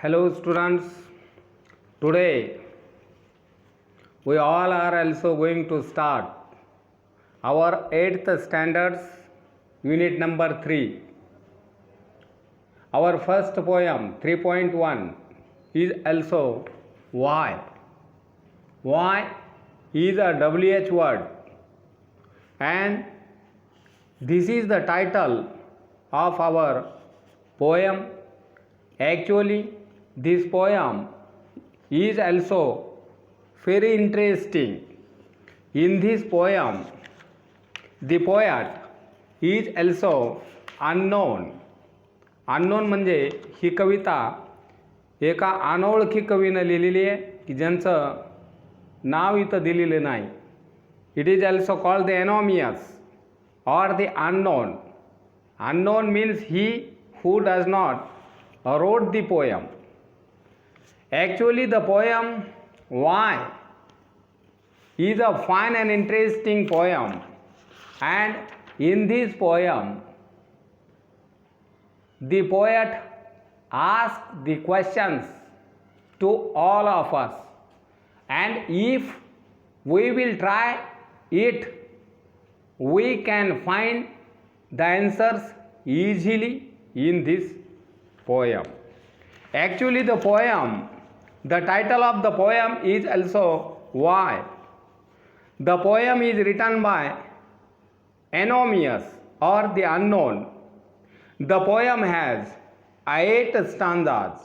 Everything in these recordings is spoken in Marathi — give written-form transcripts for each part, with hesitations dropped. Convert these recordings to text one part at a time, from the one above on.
Hello students, today we all are also going to start our 8th standards unit number 3. Our first poem 3.1 is also why. Why is a WH word and this is the title of our poem. Actually, this poem is also very interesting. In this poem, the poet is also unknown. Unknown म्हणजे ही कविता एका अनोळखी कवीनं लिहिलेली आहे की ज्यांचं नाव इथं दिलेलं नाही. It is also called the anonymous or the unknown. Unknown means he who does not wrote the poem. Actually, the poem Why is a fine and interesting poem, and in this poem, the poet asks the questions to all of us, and if we will try it, we can find the answers easily in this poem. Actually, the title of the poem is also Why. The poem is written by Anonymous or the unknown. The poem has 8 stanzas.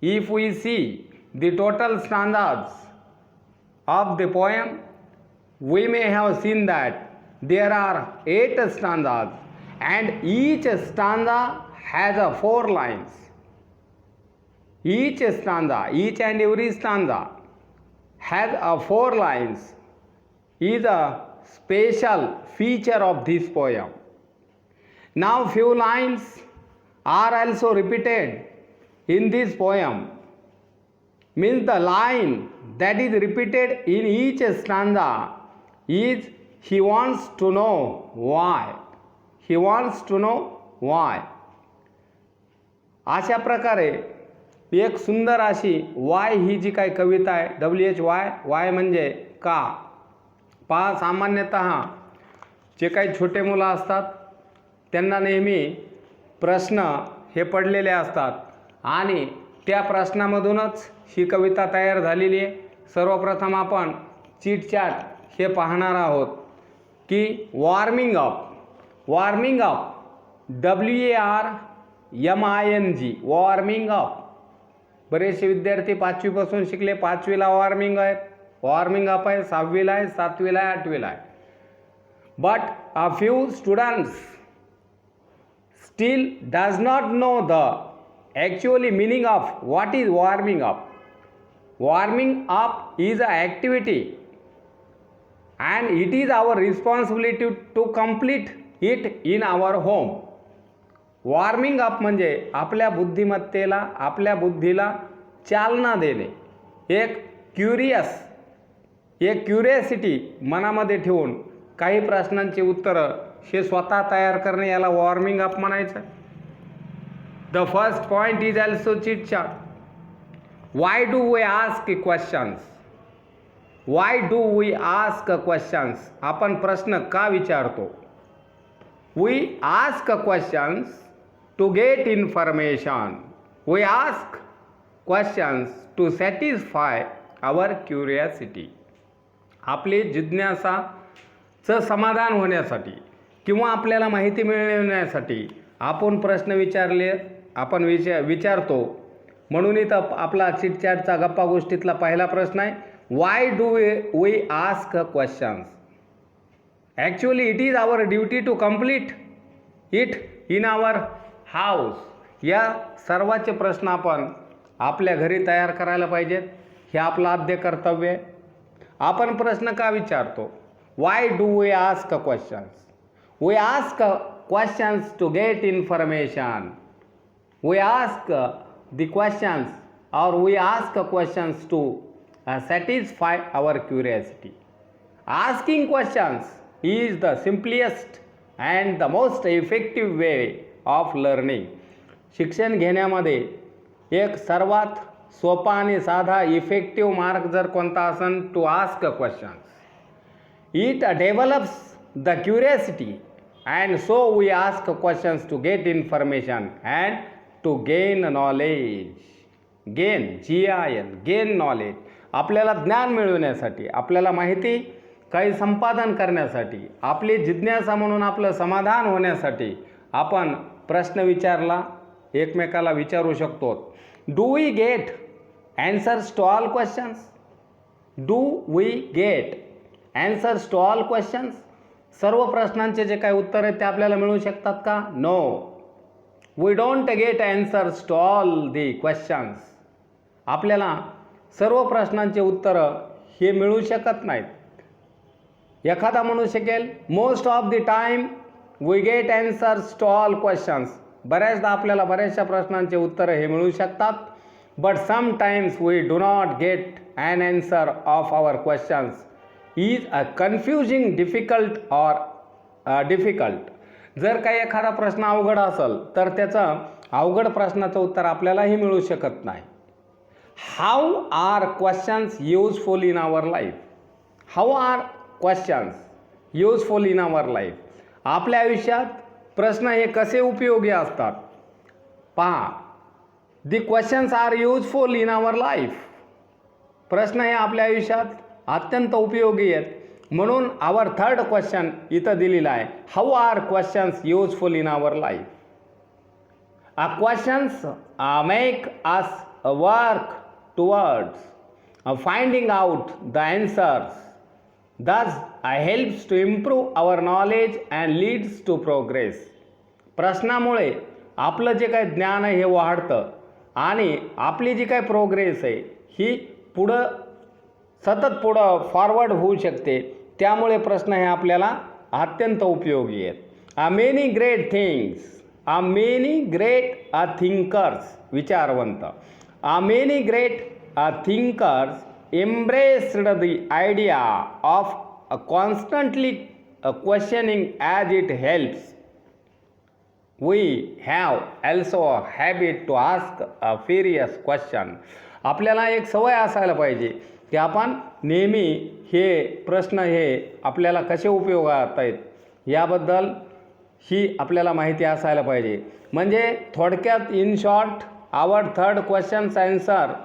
If we see the total stanzas of the poem, we may have seen that there are 8 stanzas and each stanza has 4 lines. Each and every stanza has 4 lines is a special feature of this poem. Now few lines are also repeated in this poem. Means the line that is repeated in each stanza is he wants to know why. He wants to know why. अशा प्रकारे एक सुंदर अशी वाय ही जी काही कविता आहे WH वाय म्हणजे का. पहा, सामान्यतः जे काही छोटे मुलं असतात त्यांना नेहमी प्रश्न हे पडलेले असतात आणि त्या प्रश्नामधूनच ही कविता तयार झालेली आहे. सर्वप्रथम आपण चीट-चॅट हे पाहणार आहोत की warming up WARMING warming up. बरेचसे विद्यार्थी 5वी पासून शिकले. 5वीला वॉर्मिंग आहे, वॉर्मिंग अप आहे, 6वीला आहे, 7वीला आहे, 8वीला आहे. But a few students still does not know the actually meaning of what is warming up. Warming up is an activity and it is our responsibility to complete it in our home. Warming up म्हणजे आपल्या बुद्धिमत्तेला, आपल्या बुद्धीला चालना देणे. एक क्युरियासिटी मनामध्ये ठेवून काही प्रश्नांची उत्तरं हे स्वतः तयार करणे, याला वॉर्मिंग अप म्हणायचं. The first point is also chit-chat. Why do we ask questions? Why do we ask questions? आपण प्रश्न का विचारतो? We ask questions to get information. We ask questions to satisfy our curiosity. आपली जिज्ञासाचं समाधान होण्यासाठी किंवा आपल्याला माहिती मिळवण्यासाठी आपण प्रश्न विचारतो. म्हणून इथं आपला चिटचॅटचा गप्पा गोष्टीतला पहिला प्रश्न आहे, why do we ask questions. Actually it is our duty to complete it in our house. या सर्वाचे प्रश्न आपण आपल्या घरी तयार करायला पाहिजेत. हे आपलं आद्य कर्तव्य आहे. आपण प्रश्न का विचारतो? Why do we ask questions? We ask questions to get information. We ask the questions or we ask questions to satisfy our curiosity. Asking questions is the simplest and the most effective way of learning. शिक्षण घेण्यामध्ये एक सर्वात सोपा आणि साधा इफेक्टिव्ह मार्ग जर कोणता असेल to ask a questions. It develops the curiosity and so we ask questions to get information and to gain knowledge. Gain GIN gain knowledge. आपल्याला ज्ञान मिळवण्यासाठी, आपल्याला माहिती काही संपादन करण्यासाठी, आपली जिज्ञासा म्हणून आपलं समाधान होण्यासाठी आपण प्रश्न विचारला एकमेकाला विचारू शकतो. Do we get answers to all questions? Do we get answers to all questions? सर्व प्रश्नांचे जे काही उत्तर आहेत ते आपल्याला मिळू शकतात का? No, we don't get answers to all the questions. आपल्याला सर्व प्रश्नांचे उत्तरं हे मिळू शकत नाहीत. एखादा म्हणू शकेल most of the time we get answers to all questions. बऱ्याचदा आपल्याला बऱ्याचशा प्रश्नांचे उत्तरं हे मिळू शकतात. But sometimes we do not get an answer of our questions is a confusing difficult or difficult. जर काही एखादा प्रश्न अवघड असेल तर त्याचं अवघड प्रश्नाचं उत्तर आपल्यालाही मिळू शकत नाही. How are questions useful in our life? How are questions useful in our life? आपल्या आयुष्यात प्रश्न हे कसे उपयोगी असतात? पहा, the questions are useful in our life. प्रश्न हे आपल्या आयुष्यात अत्यंत उपयोगी आहेत. म्हणून आवर थर्ड क्वेश्चन इथं दिलेला आहे. How are questions useful in our life? Questions make us work towards finding out the answers. Thus, helps to improve our knowledge and leads to progress. प्रश्नामुळे आपलं जे काही ज्ञान आहे हे वाढतं आणि आपली जी काही प्रोग्रेस आहे ही सतत पुढं फॉरवर्ड होऊ शकते. त्यामुळे प्रश्न हे आपल्याला अत्यंत उपयोगी आहेत. Many great things, many great thinkers, विचारवंत, many great thinkers embraced the idea of constantly questioning as it helps. We have also a habit to ask a serious question. आपल्याला एक सवय असायला पाहिजे की आपण नेहमी हे प्रश्न हे आपल्याला कसे उपयोगात आहेत याबद्दल ही आपल्याला माहिती असायला पाहिजे. म्हणजे थोडक्यात in short our third questions answer.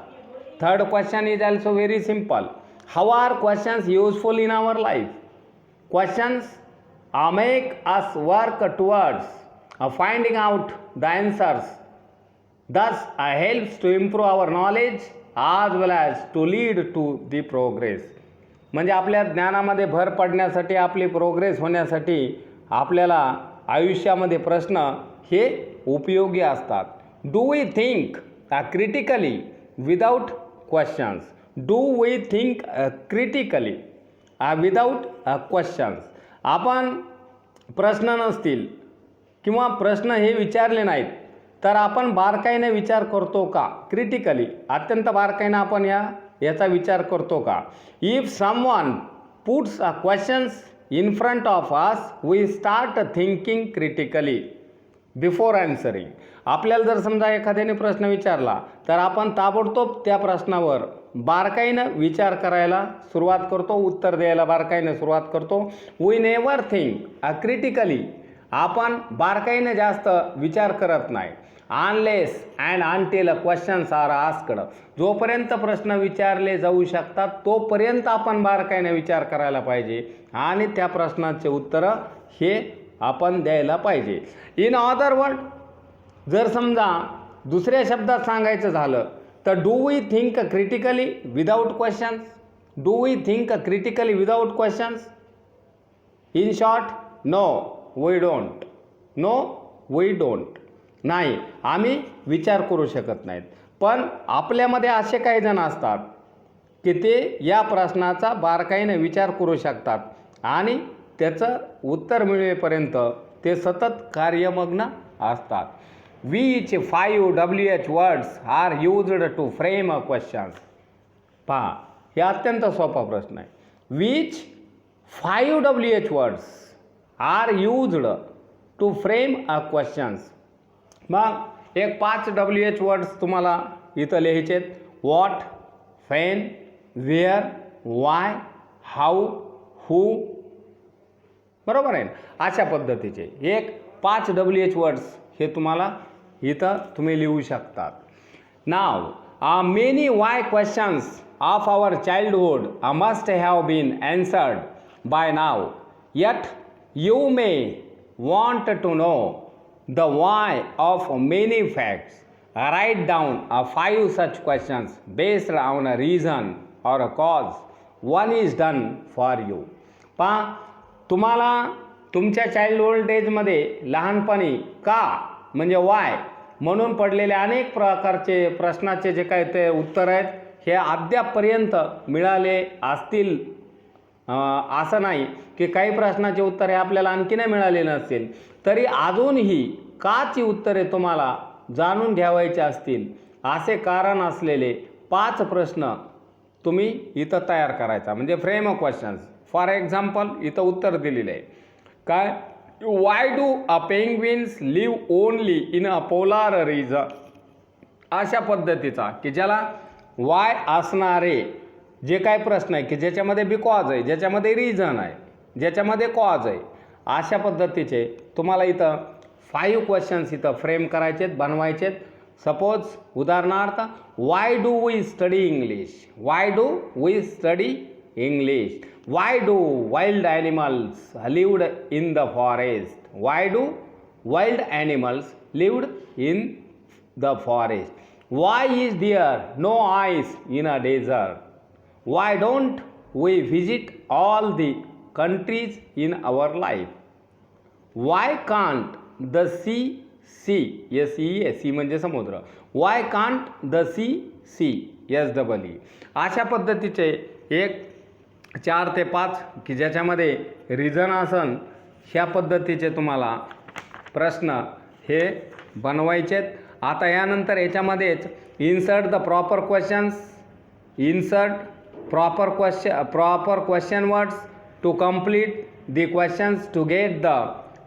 Third question is also very simple. How are questions useful in our life? Questions make us work towards finding out the answers. Thus, helps to improve our knowledge as well as to lead to the progress. म्हणजे आपल्या ज्ञानामध्ये भर पडण्यासाठी, आपली प्रोग्रेस होण्यासाठी आपल्याला आयुष्यामध्ये प्रश्न हे उपयोगी असतात. Do we think critically without questions? Do we think critically without questions? आपण प्रश्न नसतील किंवा प्रश्न हे विचारले नाहीत तर आपण बारकाईने विचार करतो का? क्रिटिकली, अत्यंत बारकाईने आपण याचा विचार करतो का? If someone puts questions in front of us we start thinking critically before answering. आपल्याला जर समजा एखाद्याने प्रश्न विचारला तर आपण ताबडतोब त्या प्रश्नावर बारकाईनं विचार करायला सुरुवात करतो, उत्तर द्यायला बारकाईनं सुरुवात करतो. We never think critically. आपण बारकाईनं जास्त विचार करत नाही. Unless and until questions are asked. जोपर्यंत प्रश्न विचारले जाऊ शकतात तोपर्यंत आपण बारकाईनं विचार करायला पाहिजे आणि त्या प्रश्नाचे उत्तरं हे आपण द्यायला पाहिजे. इन अदर वर्ड, जर समजा दुसऱ्या शब्दात सांगायचं झालं तर do we think critically without questions? Do we think critically without questions? In short, no we don't. No we don't. नाही, आम्ही विचार करू शकत नाहीत. पण आपल्यामध्ये असे काही जण असतात की ते या प्रश्नाचा बारकाईने विचार करू शकतात आणि त्याचं उत्तर मिळवेपर्यंत ते सतत कार्यमग्न असतात. Which 5 WH words are used to frame a question? पहा, हे अत्यंत सोपा प्रश्न आहे. Which 5 WH words are used to frame a question? मग एक 5 WH वर्ड्स तुम्हाला इथं लिहायचे आहेत. What, when, where, why, how, who. बरोबर आहे ना. अशा पद्धतीचे एक 5 WH वर्ड्स हे तुम्हाला इथं तुम्ही लिहू शकतात. Now many why questions of our childhood must have been answered by now, yet you may want to know the why of many facts. Write down 5 such questions based on a reason or a cause one is done for you. पहा, तुम्हाला तुमच्या चाइल्डहुड एजमध्ये लहानपणी का म्हणजे वाय म्हणून पडलेले अनेक प्रकारचे प्रश्नाचे जे काय ते उत्तर आहेत हे अद्यापपर्यंत मिळाले असतील असं नाही की काही प्रश्नाचे उत्तर हे आपल्याला आणखी नाही मिळाले नसतील, तरी अजूनही काची उत्तरे तुम्हाला जाणून ठेवायचे असतील असे कारण असलेले 5 प्रश्न तुम्ही इथं तयार करायचा म्हणजे frame of questions. For example इथं उत्तर दिलेलं आहे काय, why do penguins live only in a polar region. अशा पद्धतीचा की ज्याला वाय असणारे जे काय प्रश्न आहे की ज्याच्यामध्ये बिकॉज आहे, ज्याच्यामध्ये रिझन आहे, ज्याच्यामध्ये कॉज आहे, अशा पद्धतीचे तुम्हाला इथं 5 क्वेश्चन्स इथं फ्रेम करायचे आहेत, बनवायचे आहेत. सपोज उदाहरणार्थ, why do we study English, why do we study English, why do wild animals lived in the forest, why do wild animals lived in the forest, why is there no ice in a desert, why don't we visit all the countries in our life, why can't the sea see, sea म्हणजे समुद्र, why can't the sea see, SEE. अशा पद्धतीचे एक 4 ते 5 की ज्याच्यामध्ये रिझन असन ह्या पद्धतीचे तुम्हाला प्रश्न हे बनवायचे आहेत. आता यानंतर याच्यामध्येच insert the proper questions, insert proper question words to complete the questions to get the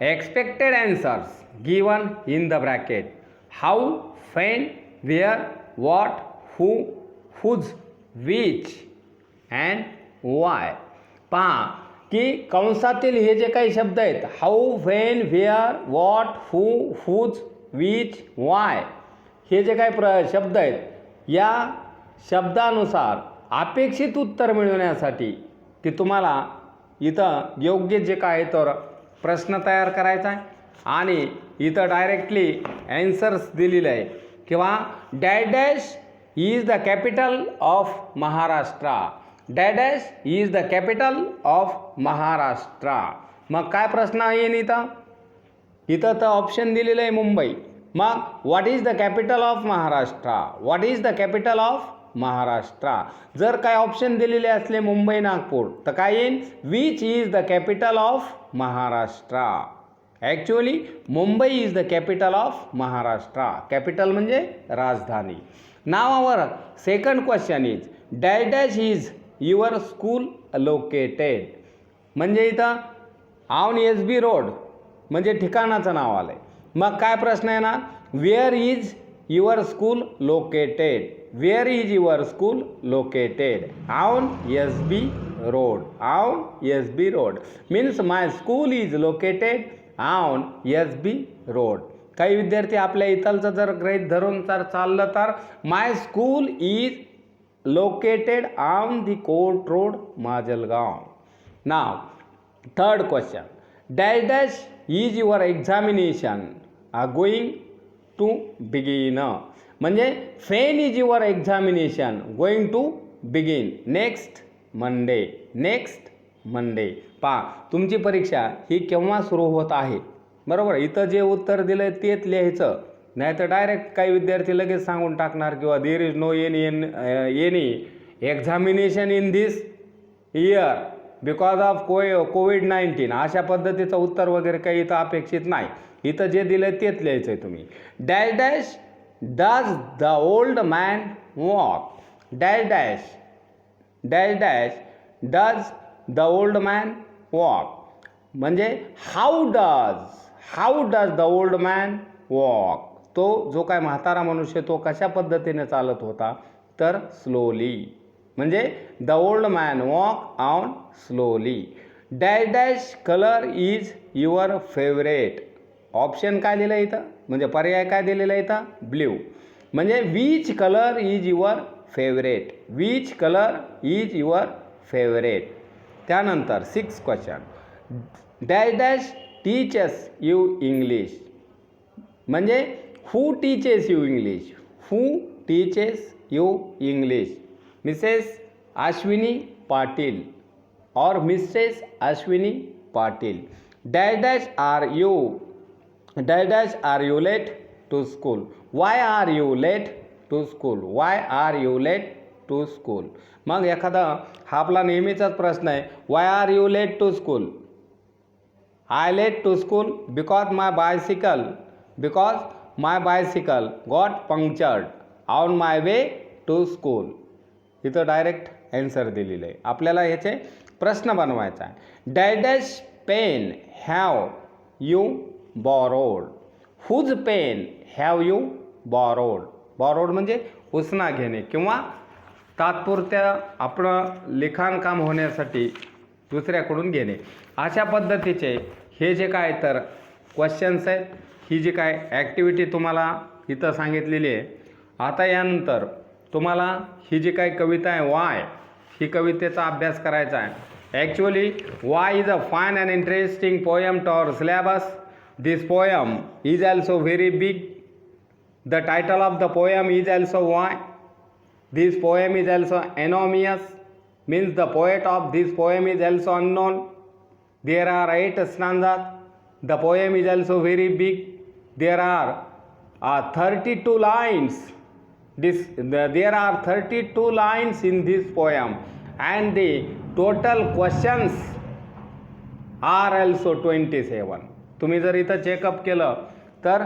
expected answers given in the bracket. How, when, where, what, who, whose, which and why. पहा की कंसातील हे जे काही शब्द आहेत how, when, where, what, who, whose, which, why हे जे काही शब्द आहेत या शब्दानुसार अपेक्षित उत्तर मिळवण्यासाठी की तुम्हाला इथं योग्य जे काय तर प्रश्न तयार करायचा आहे आणि इथं डायरेक्टली ॲन्सर्स दिलेले आहे किंवा dash is the capital of Maharashtra, dash is the capital of Maharashtra. मग काय प्रश्न येईन इथं तर ऑप्शन दिलेलं आहे मुंबई. मग what is the capital of Maharashtra, what is the capital of Maharashtra. जर काय ऑप्शन दिलेले असले मुंबई, नागपूर तर काय येईल, which is the capital of Maharashtra. Actually Mumbai is the capital of Maharashtra. Capital म्हणजे राजधानी. Now our second question is dash is your school located. म्हणजे इथं ऑन SB रोड म्हणजे ठिकाणाचं नाव आलं आहे. मग काय प्रश्न आहे ना, where is your school located, where is your school located on SB road, on SB road means my school is located on SB road. काही विद्यार्थी आपल्या इथलचं जर गृहीत धरून जर चाललं तर my school is located on the court road, Majalgaon. Now third question, dash is your examination going to begin. म्हणजे when is your examination going to begin next Monday, next Monday. पहा तुमची परीक्षा ही केव्हा सुरू होत आहे. बरोबर, इथं जे उत्तर दिलं आहे तेच लिहायचं, नाही तर डायरेक्ट काही विद्यार्थी लगेच सांगून टाकणार किंवा there is no any examination in this year because of COVID-19 अशा पद्धतीचं उत्तर वगैरे काही इथं अपेक्षित नाही. इथं जे दिलं तेच लिहायचं आहे तुम्ही. Dash does the old man walk, dash does the old man walk. म्हणजे how does the old man walk. तो जो काय म्हातारा मनुष्य तो कशा पद्धतीने चालत होता तर स्लोली. म्हणजे the old man walk on slowly. Dash dash colour is your favourite. Option काय दिलं इथं म्हणजे पर्याय काय दिलेला इथं ब्ल्यू. म्हणजे which colour is your favourite. Which colour is your favourite. त्यानंतर 6 question. Dash dash teaches you English. म्हणजे who teaches you English. Who teaches you English. Mrs Ashwini Patil और Mrs Ashwini Patil. Dash dash are you dash dash are you late to school. Why are you late to school. Why are you late to school. मग एखादा हा आपला नेहमीचाच प्रश्न आहे. Why are you late to school. I late to school because my bicycle got punctured on my way to school. इथं डायरेक्ट ॲन्सर दिलेलं आहे. आपल्याला ह्याचे प्रश्न बनवायचा आहे. Dash dash pen have you borrowed. Whose pen have you borrowed. Borrowed म्हणजे उसना घेणे किंवा तात्पुरत्या आपलं लिखाणकाम होण्यासाठी दुसऱ्याकडून घेणे. अशा पद्धतीचे हे जे काय तर क्वेश्चन्स आहेत. ही जी काय ॲक्टिव्हिटी तुम्हाला इथं सांगितलेली आहे. आता यानंतर तुम्हाला ही जी काय कविता आहे वाय, ही कवितेचा अभ्यास करायचा आहे. Actually why is a fine and interesting poem to our syllabus. This poem is also very big. The title of the poem is also why. This poem is also anonymous, means the poet of this poem is also unknown. There are 8 stanzas. The poem is also very big. There are 32 lines. There are 32 lines in this poem, and the total questions are also 27. तुम्ही जर इथं चेकअप केलं तर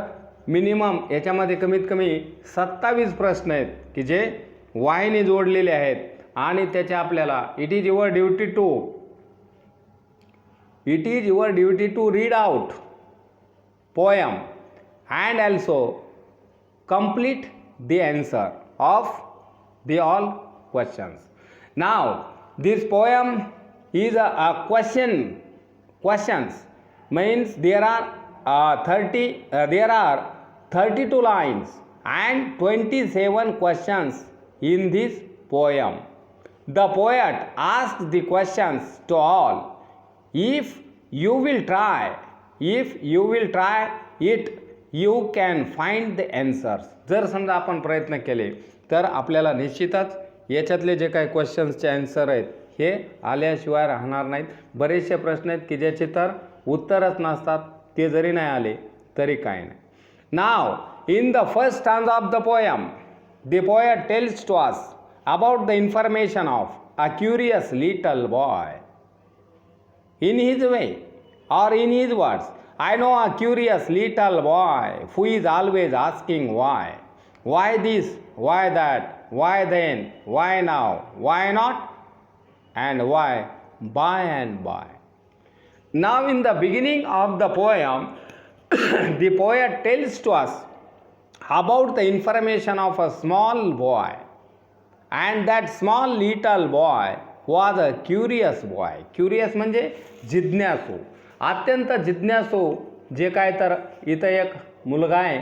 मिनिमम याच्यामध्ये कमीत कमी 27 प्रश्न आहेत की जे वायने जोडलेले आहेत. आणि त्याचे आपल्याला it is your duty to read out poem and also complete the answer of the all questions. Now this poem is a questions means there are 32 lines and 27 questions in this poem. The poet asks the questions to all. If you will try it, you can find the answers. जर समजा आपण प्रयत्न केले तर आपल्याला निश्चितच याच्यातले जे काही क्वेश्चन्सचे आन्सर आहेत हे आल्याशिवाय राहणार नाहीत. बरेचसे प्रश्न आहेत की ज्याचे तर उत्तरच नसतात. ते जरी नाही आले तरी काय नाही. Now in the first stanza of the poem the poet tells to us about the information of a curious little boy. In his way or in his words, I know a curious little boy who is always asking why. Why this? Why that? Why then? Why now? Why not? And why by and by. Now in the beginning of the poem, the poet tells to us about the information of a small boy, and that small little boy was a curious boy. Curious म्हणजे जिज्ञासू, अत्यंत जिज्ञासू जे काय तर इथं एक मुलगा आहे,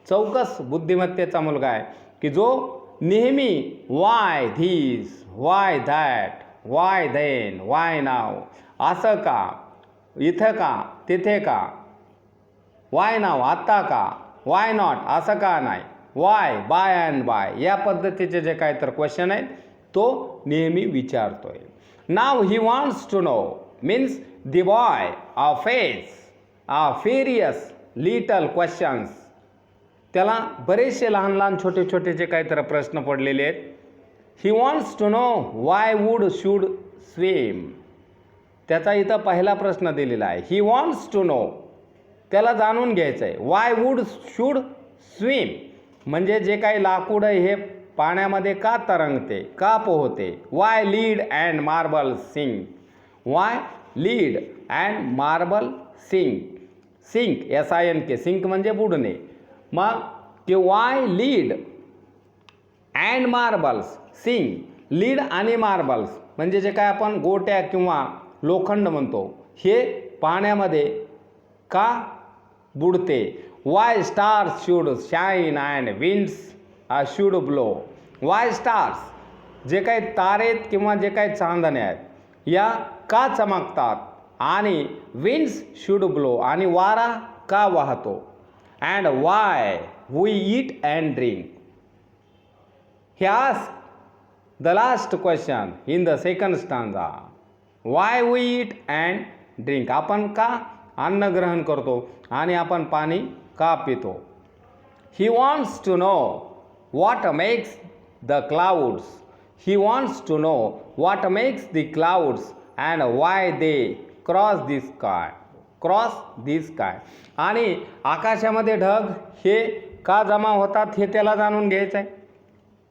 चौकस बुद्धिमत्तेचा मुलगा आहे की जो नेहमी why this, why that, why then, why now, असं का, इथं का, तिथे का, वाय नाव, आत्ता का, वाय नॉट, असं का नाही, वाय बाय अँड बाय, या पद्धतीचे जे काय तर क्वेश्चन आहेत तो नेहमी विचारतोय. Now he wants to know means the boy a various little questions. त्याला बरेचसे लहान लहान छोटे छोटे जे काही तर प्रश्न पडलेले आहेत. He wants to know why wood should swim. त्याचा इथं पहिला प्रश्न दिलेला आहे. ही वॉन्ट्स टू नो, त्याला जाणून घ्यायचं आहे. वाय वूड शूड स्विम म्हणजे जे काही लाकूड आहे हे पाण्यामध्ये का तरंगते, का पोहते. Why lead and marble sink. Why lead and marble sink. Sink SINK, sink म्हणजे बुडणे. मग की why lead and marbles sink. Lead आणि मार्बल्स म्हणजे जे काय आपण गोट्या किंवा लोखंड म्हणतो हे पाण्यामध्ये का बुडते. Why stars should shine and winds should blow. Why stars जे काही तारेत किंवा जे काही चांदण्या आहेत या का चमकतात आणि विंड्स शूड ब्लो आणि वारा का वाहतो. And why we eat and drink. He asked the last question in the second stanza. Why we eat and drink. आपण का अन्न ग्रहण करतो आणि आपण पाणी का पितो. He wants to know what makes the clouds. He wants to know what makes the clouds and why they cross the sky. Cross the sky. आणि आकाशामध्ये ढग हे का जमा होतात हे त्याला जाणून घ्यायचं आहे.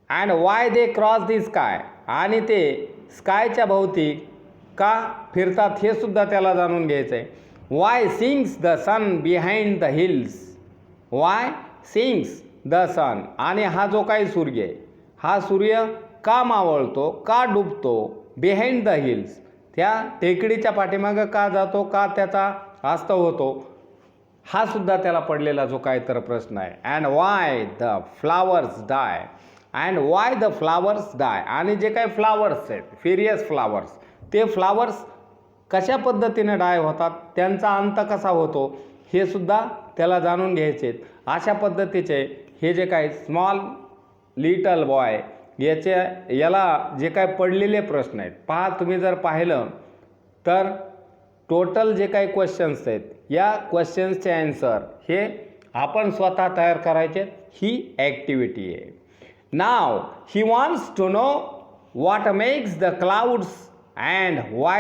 And why they cross the sky. आणि ते स्कायच्या भोवती का फिरतात हे सुद्धा त्याला जाणून घ्यायचं आहे. Why sings the sun behind the hills. Why sings the sun. आणि हा जो काही सूर्य आहे हा सूर्य का मावळतो का डुबतो बिहाइंड द हिल्स. त्या टेकडीच्या पाठीमागं का जातो का त्याचा अस्त होतो हा सुद्धा त्याला पडलेला जो काय तर प्रश्न आहे. And why the flowers die. And why the flowers die. आणि जे काही फ्लावर्स आहेत फेरियस फ्लावर्स ते फ्लावर्स कशा पद्धतीने डाय होतात त्यांचा अंत कसा होतो हे सुद्धा त्याला जाणून घ्यायचे. अशा पद्धतीचे हे जे काही स्मॉल लिटल बॉय याला जे काय पडलेले प्रश्न आहेत पहा. तुम्ही जर पाहिलं तर टोटल जे काही क्वेश्चन्स आहेत या क्वेश्चन्सचे ॲन्सर हे आपण स्वतः तयार करायचे. ही ॲक्टिव्हिटी आहे. Now he wants to know what makes the clouds and why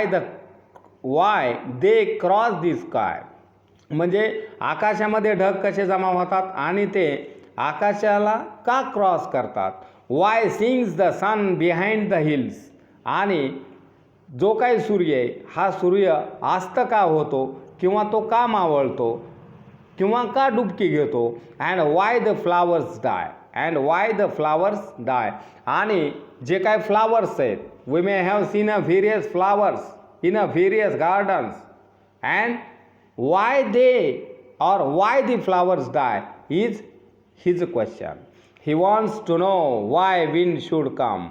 they cross the sky. म्हणजे आकाशामध्ये ढग कसे जमा होतात आणि ते आकाशाला का क्रॉस करतात. Why sings the sun behind the hills. आणि जो काही सूर्य आहे हा सूर्य अस्त का होतो किंवा तो का मावळतो किंवा का डुबकी घेतो. And why the flowers die. And why the flowers die. आणि जे काय फ्लावर्स आहेत we may have seen a various flowers in a various gardens and why they or why the flowers die is his question. He wants to know why wind should come.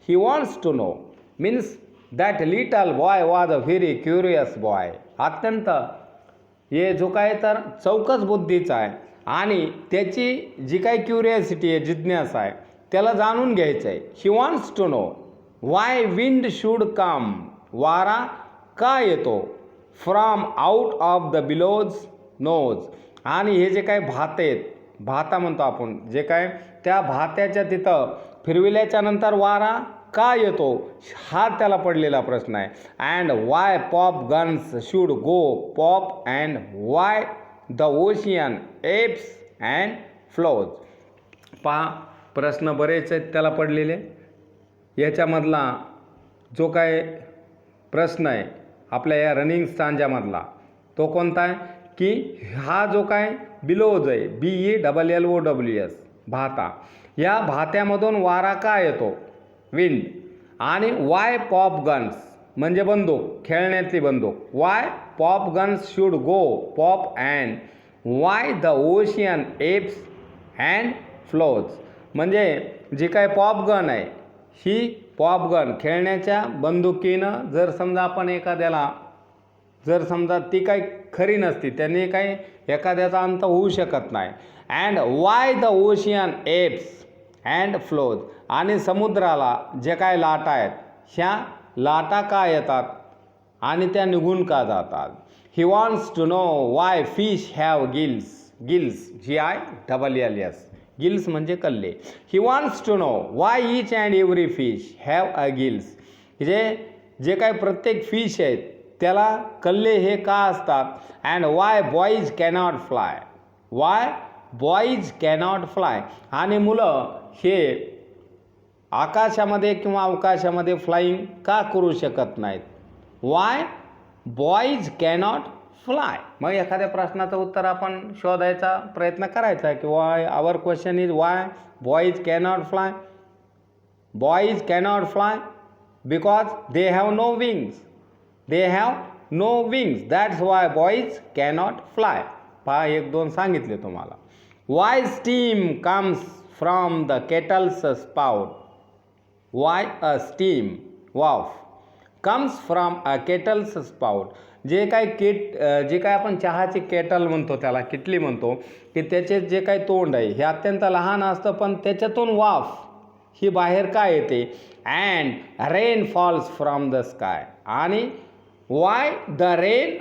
He wants to know means that little boy was a very curious boy. अत्यंत हे जो काय तर चौकस बुद्धीचा आहे आणि त्याची जी काही क्युरियासिटी आहे जिज्ञासा आहे त्याला जाणून घ्यायचं आहे. He wants to know why wind should come. वारा का येतो from out of the bellows nose. आणि हे जे काही भात आहेत भाता म्हणतो आपण जे काय त्या भात्याच्या तिथं फिरविल्याच्या नंतर वारा का येतो हा त्याला पडलेला प्रश्न आहे. And Y pop guns should go pop and why the ocean apps and flows. पहा प्रश्न बरेच आहेत त्याला पडलेले. याच्यामधला जो काय प्रश्न आहे आपल्या या रनिंग स्टांजामधला तो कोणता आहे की हा जो काय बिलोज आहे BELLOWS भाता. या भात्यामधून वारा का येतो विंड. आणि वाय पॉप गन्स म्हणजे बंदूक खेळण्यातली बंदूक. Y pop guns should go pop and why the ocean apps and flows. म्हणजे जी काय पॉप गन आहे ही पॉप गन खेळण्याच्या बंदुकीनं जर समजा आपण एखाद्याला जर समजा ती काही खरी नसती त्यांनी काही एखाद्याचा अंत होऊ शकत नाही. And why the ocean apps and flows. आणि समुद्राला जे काय लाटा आहेत ह्या लाटा का येतात आणि त्या निघून का जातात. He wants to know why fish have gills. Gills GILLS gills म्हणजे कल्ले. He wants to know why each and every fish have a gills. जे काय प्रत्येक फिश आहेत त्याला कल्ले हे का असतात. And Y boys cannot fly. Y boys cannot fly. आणि मुलं हे आकाशामध्ये किंवा अवकाशामध्ये फ्लाईंग का करू शकत नाहीत. Why boys cannot fly. मग एखाद्या प्रश्नाचं उत्तर आपण शोधायचा प्रयत्न करायचा की why our question is why boys cannot fly. Boys cannot fly because they have no wings. They have no wings that's why boys cannot fly. पहा 1-2 सांगितले तुम्हाला. Why steam comes from the kettle's spout. Why a steam वाफ comes from a kettle's spout. जे काय आपण चहाची केटल म्हणतो, त्याला किटली म्हणतो, की त्याचे जे काही तोंड आहे हे अत्यंत लहान असतं, पण त्याच्यातून वाफ ही बाहेर काय येते. And rain falls from the sky. आणि why the rain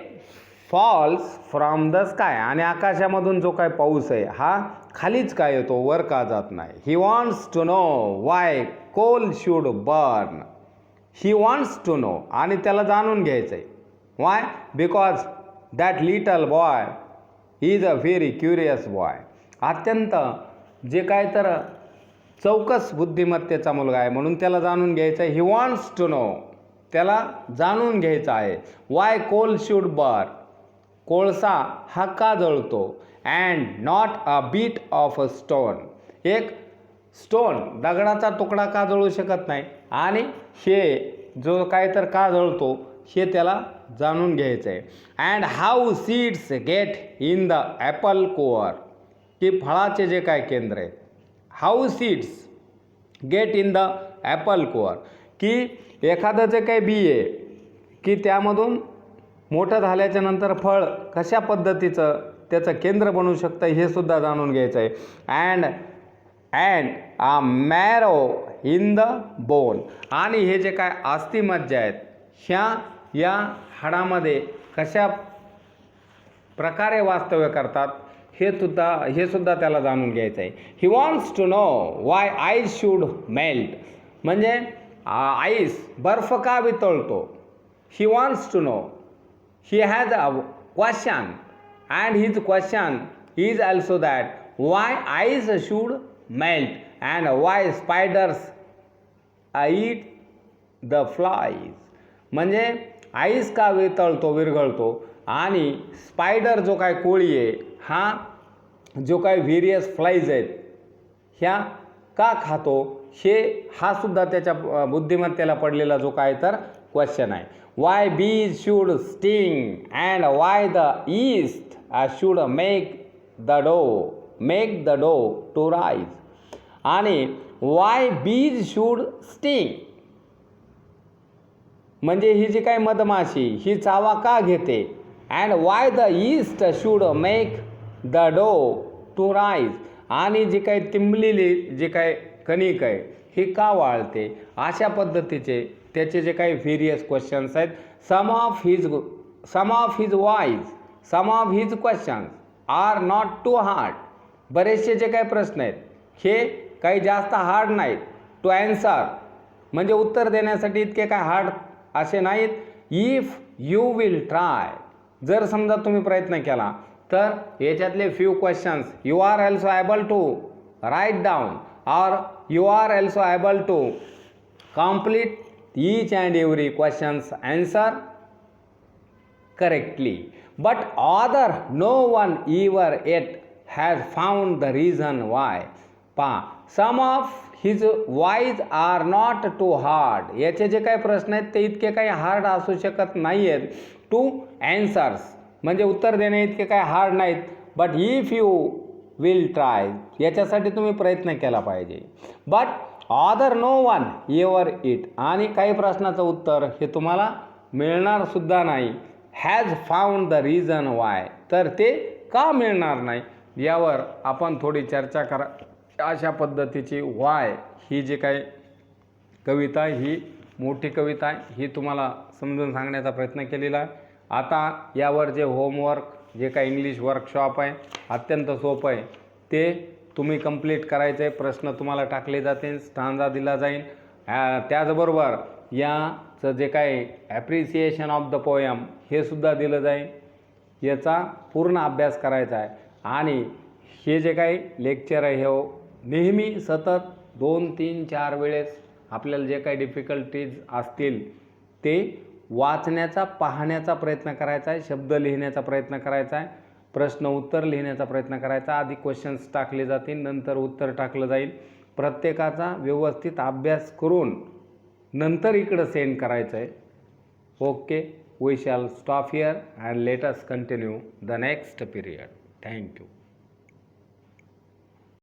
falls from the sky. आणि आकाशामधून जो काय पाऊस आहे हा खालीच काय येतो, वर का जात नाही. He wants to know why coal should burn. He wants to know. आणि त्याला जाणून घ्यायचं आहे. Why because that little boy is a very curious boy. अत्यंत जे काय तर चौकस बुद्धिमत्तेचा मुलगा आहे, म्हणून त्याला जाणून घ्यायचं आहे. He wants to know. त्याला जाणून घ्यायचं आहे. Why coal should burn. कोळसा हा का जळतो. And not a bit of a stone. एक स्टोन दगडाचा तुकडा का जळू शकत नाही. आणि हे जो काय तर का जळतो हे त्याला जाणून घ्यायचं आहे. And how seeds get in the Apple core. की फळाचे जे काय केंद्र आहे. How seeds get in the Apple core. की एखादं जे काही बी आहे की त्यामधून मोठं झाल्याच्या नंतर फळ कशा पद्धतीचं त्याचं केंद्र बनू शकतं हे सुद्धा जाणून घ्यायचं आहे. And a marrow in the bone. आणि हे जे काय अस्थिमज्जा आहेत या हाडामध्ये कशा प्रकारे वास्तव्य करतात हे सुद्धा त्याला जाणून घ्यायचं आहे. He wants to know why ice should melt. म्हणजे आईस बर्फ का वितळतो. He wants to know. He has a question and his question is also that why ice should melt and why spiders eat the flies. म्हणजे आईस का विरघळतो आणि स्पायडर जो काय कोळी आहे हा जो काय व्हेरियस फ्लाईज आहेत ह्या का खातो. हा सुद्धा त्याच्या बुद्धिमत्तेला पडलेला जो काय तर क्वेश्चन आहे. वाय बीज should sting and why the east should make the डो टू राईज. आणि वाय बीज शूड स्टिंग म्हणजे ही जी काय मधमाशी ही चावा का घेते. And why the east should make the डो टू राईज. आणि जी काही तिंबलेली जे काय कणिक आहे ही का वाळते. अशा पद्धतीचे त्याचे जे काही व्हेरियस क्वेश्चन्स आहेत. Some of his wise some of his questions are not too hard. बरेचसे जे काही प्रश्न आहेत हे काही जास्त हार्ड नाहीत टू ॲन्सर. म्हणजे उत्तर देण्यासाठी इतके काय हार्ड असे नाहीत. If you will try. जर समजा तुम्ही प्रयत्न केला तर याच्यातले few questions you are also able to write down or you are also able to complete each and every question's answer correctly, but other no one ever yet has found the reason why. Some of his whys are not too hard. याचे जे काही प्रश्न आहेत ते इतके काही हार्ड असू शकत नाही आहेत टू ॲन्सर्स. म्हणजे उत्तर देणे इतके काही हार्ड नाहीत. But if you will try. याच्यासाठी तुम्ही प्रयत्न केला पाहिजे. But other no one ever it. आणि काही प्रश्नाचं उत्तर हे तुम्हाला मिळणार सुद्धा नाही. Has found the reason why. तर ते का मिळणार नाही यावर आपण थोडी चर्चा करा. अशा पद्धतीची वाय ही जी काही कविता ही मोठी कविता आहे ही तुम्हाला समजून सांगण्याचा प्रयत्न केलेला आहे. आता यावर जे होमवर्क जे काही इंग्लिश वर्कशॉप आहे अत्यंत सोपं आहे ते तुम्ही कंप्लीट करायचं आहे. प्रश्न तुम्हाला टाकले जातील, स्टांजा दिला जाईल. त्याचबरोबर याचं जे काही ॲप्रिसिएशन ऑफ द पोयम हे सुद्धा दिलं जाईल. याचा पूर्ण अभ्यास करायचा आहे. आणि हे जे काही लेक्चर आहे हे नेहमी सतत 2, 3, 4 वेळेस आपल्याला जे काही डिफिकल्टीज असतील ते वाचण्याचा पाहण्याचा प्रयत्न करायचा आहे, शब्द लिहिण्याचा प्रयत्न करायचा आहे, प्रश्न उत्तर लिहिण्याचा प्रयत्न करायचा. आधी क्वेश्चन्स टाकले जातील, नंतर उत्तर टाकलं जाईल. प्रत्येकाचा व्यवस्थित अभ्यास करून नंतर इकडं सेंड करायचं आहे. Okay, we shall stop here and let us continue the next period. Thank you.